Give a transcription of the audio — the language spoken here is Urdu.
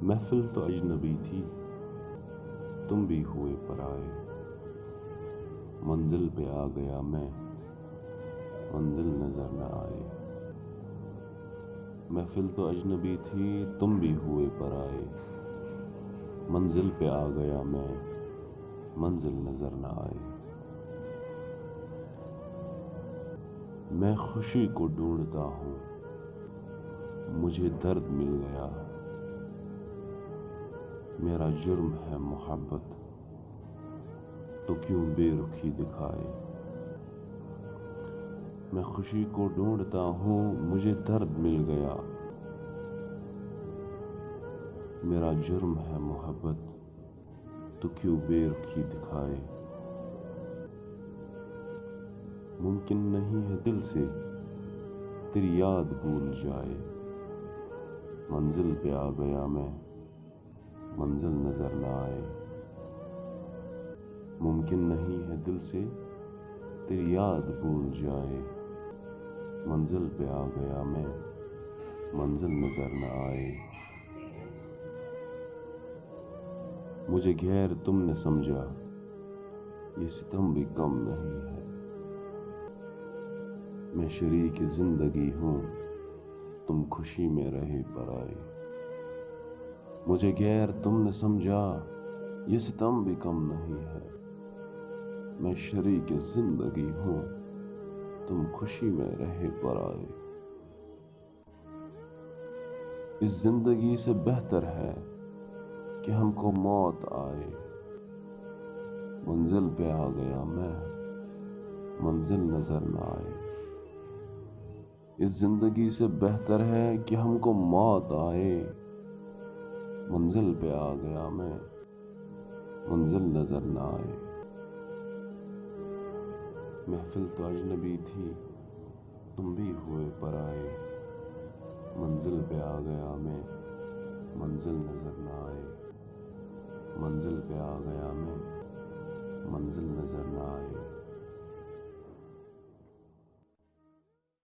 محفل تو اجنبی تھی، تم بھی ہوئے پرائے، منزل پہ آ گیا میں، منزل نظر نہ آئے۔ محفل تو اجنبی تھی، تم بھی ہوئے پرائے، منزل پہ آ گیا میں، منزل نظر نہ آئے۔ میں خوشی کو ڈھونڈتا ہوں، مجھے درد مل گیا، میرا جرم ہے محبت تو کیوں بے رخی دکھائے۔ میں خوشی کو ڈھونڈتا ہوں، مجھے درد مل گیا، میرا جرم ہے محبت تو کیوں بے رخی دکھائے۔ ممکن نہیں ہے دل سے تیری یاد بھول جائے، منزل پہ آ گیا میں، منزل نظر نہ آئے۔ ممکن نہیں ہے دل سے تیری یاد بھول جائے، منزل پہ آ گیا میں، منزل نظر نہ آئے۔ مجھے غیر تم نے سمجھا، یہ ستم بھی کم نہیں ہے، میں شریک زندگی ہوں، تم خوشی میں رہے پرائے۔ مجھے غیر تم نے سمجھا، یہ ستم بھی کم نہیں ہے، میں شریک زندگی ہوں، تم خوشی میں رہے پرائے۔ اس زندگی سے بہتر ہے کہ ہم کو موت آئے، منزل پہ آ گیا میں، منزل نظر نہ آئے۔ اس زندگی سے بہتر ہے کہ ہم کو موت آئے، منزل پہ آ گیا میں، منزل نظر نہ آئے۔ محفل تو اجنبی تھی، تم بھی ہوئے پرائے، منزل پہ آ گیا میں، منزل نظر نہ آئے۔ منزل پہ آ گیا میں، منزل نظر نہ آئے۔